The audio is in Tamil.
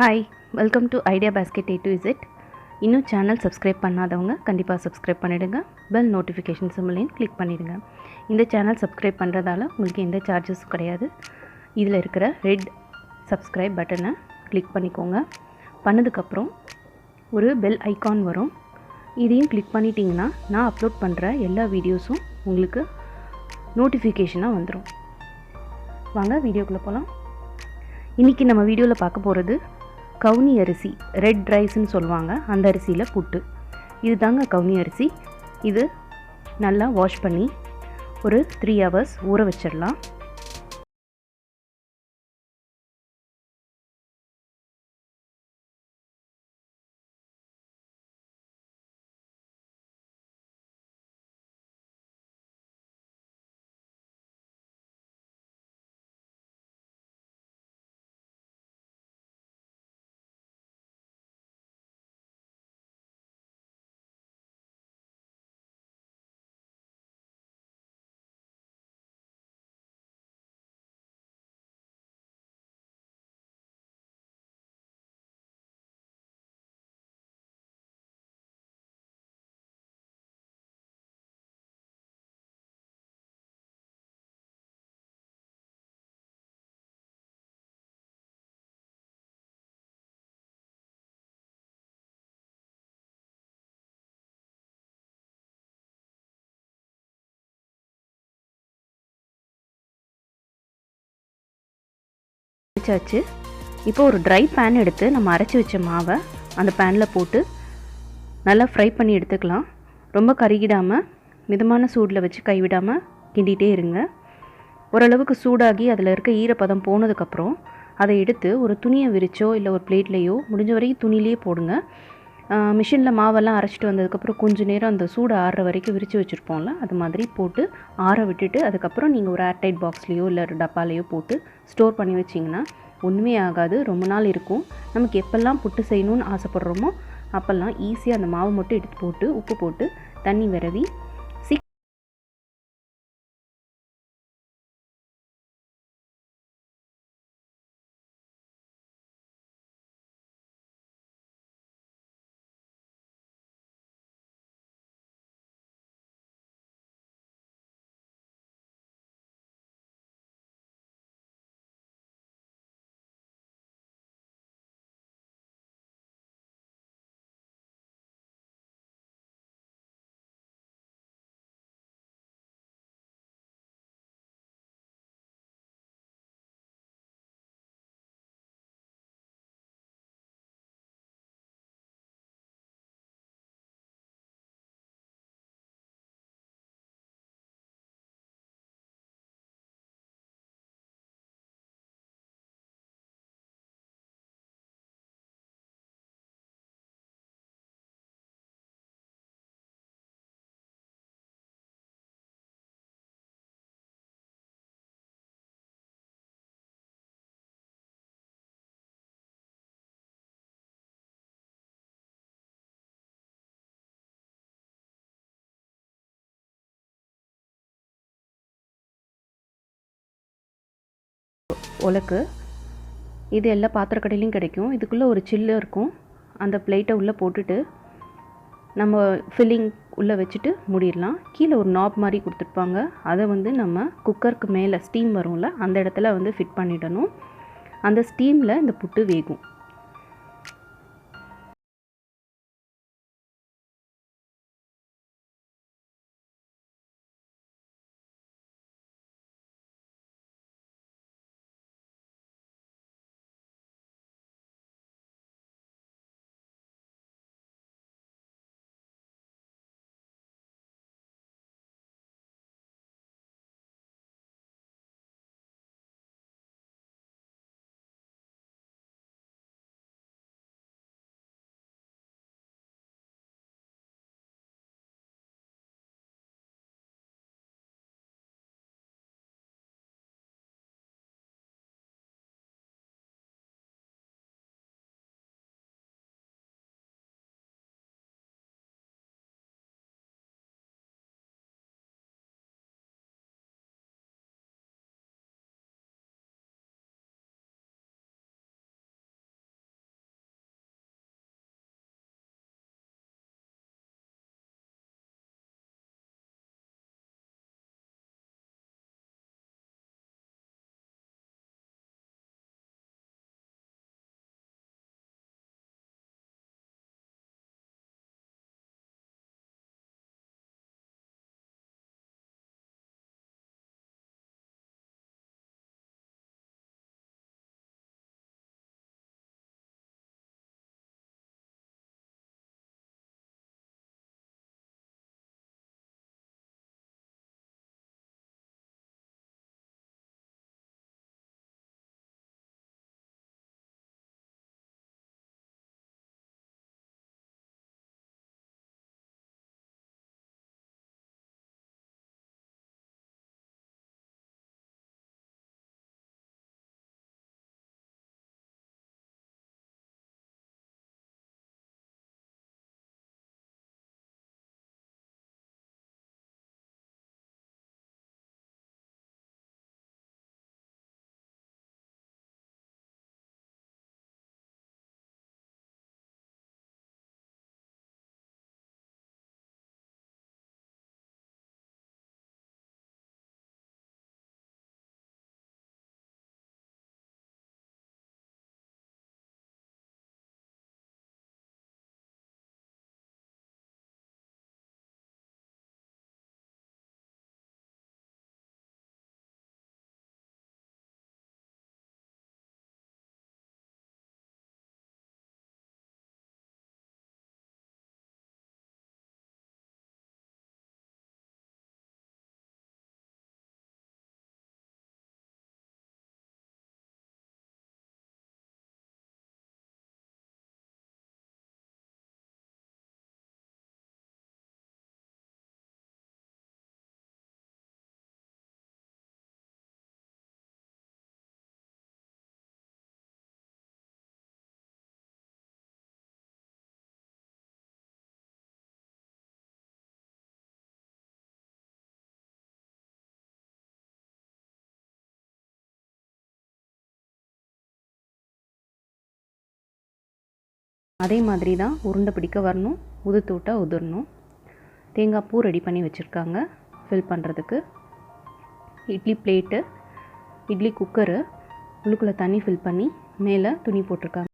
Hi, welcome to idea basket A to Z. இன்னும் சேனல் சப்ஸ்கிரைப் பண்ணாதவங்க கண்டிப்பாக சப்ஸ்கிரைப் பண்ணிவிடுங்க. பெல் நோட்டிஃபிகேஷன் சிம்பிளையும் கிளிக் பண்ணிவிடுங்க. இந்த சேனல் சப்ஸ்கிரைப் பண்ணுறதால உங்களுக்கு எந்த சார்ஜஸும் கிடையாது. இதில் இருக்கிற ரெட் சப்ஸ்கிரைப் பட்டனை கிளிக் பண்ணிக்கோங்க. பண்ணதுக்கப்புறம் ஒரு பெல் ஐக்கான் வரும். இதையும் கிளிக் பண்ணிட்டீங்கன்னா நான் அப்லோட் பண்ணுற எல்லா வீடியோஸும் உங்களுக்கு நோட்டிஃபிகேஷனாக வந்துடும். வாங்க வீடியோக்குள்ளே போகலாம். இன்றைக்கி நம்ம வீடியோவில் பார்க்க போகிறது கவுனி அரிசி, ரெட் ரைஸ்ன்னு சொல்லுவாங்க. அந்த அரிசியில் புட்டு. இது தாங்க கவுனி அரிசி. இது நல்லா வாஷ் பண்ணி ஒரு 3 hours ஊற வச்சிடலாம். வச்சாச்சு. இப்போ ஒரு ட்ரை பேன் எடுத்து நம்ம அரைச்சி வச்ச மாவை அந்த பேனில் போட்டு நல்லா ஃப்ரை பண்ணி எடுத்துக்கலாம். ரொம்ப கருகிடாமல் மிதமான சூடில் வச்சு கைவிடாமல் கிண்டிகிட்டே இருங்க. ஓரளவுக்கு சூடாகி அதில் இருக்க ஈரப்பதம் போனதுக்கப்புறம் அதை எடுத்து ஒரு துணியை விரிச்சோ இல்லை ஒரு பிளேட்லேயோ, முடிஞ்ச வரைக்கும் துணியிலே போடுங்க. மிஷினில் மாவெல்லாம் அரைச்சிட்டு வந்ததுக்கப்புறம் கொஞ்சம் நேரம் அந்த சூடு ஆறுற வரைக்கும் விரித்து வச்சுருப்போம்ல, அது மாதிரி போட்டு ஆற விட்டுட்டு அதுக்கப்புறம் நீங்கள் ஒரு ஏர்டைட் பாக்ஸ்லேயோ இல்லை ஒரு டப்பாலேயோ போட்டு ஸ்டோர் பண்ணி வச்சிங்கன்னா ஒன்றுமே ஆகாது, ரொம்ப நாள் இருக்கும். நமக்கு எப்போல்லாம் புட்டு செய்யணும்னு ஆசைப்படுறோமோ அப்போல்லாம் ஈஸியாக அந்த மாவு மட்டும் எடுத்து போட்டு உப்பு போட்டு தண்ணி விரவி உலக்கு. இது எல்லா பாத்திரக்கடையிலையும் கிடைக்கும். இதுக்குள்ளே ஒரு சில்லு இருக்கும். அந்த பிளேட்டை உள்ளே போட்டுட்டு நம்ம ஃபில்லிங் உள்ளே வச்சுட்டு மூடிடலாம். கீழே ஒரு நாப் மாதிரி கொடுத்துருப்பாங்க. அதை நம்ம குக்கருக்கு மேலே ஸ்டீம் வரும்ல, அந்த இடத்துல ஃபிட் பண்ணிடணும். அந்த ஸ்டீமில் இந்த புட்டு வேகும். அதே மாதிரி தான் உருண்டை பிடிக்க வரணும், உதுத்து விட்டா உதிரணும். தேங்காய் பூ ரெடி பண்ணி வச்சுருக்காங்க ஃபில் பண்ணுறதுக்கு. இட்லி பிளேட்டு, இட்லி குக்கரு, உள்ளுக்குள்ளே தண்ணி ஃபில் பண்ணி மேலே துணி போட்டிருக்காங்க.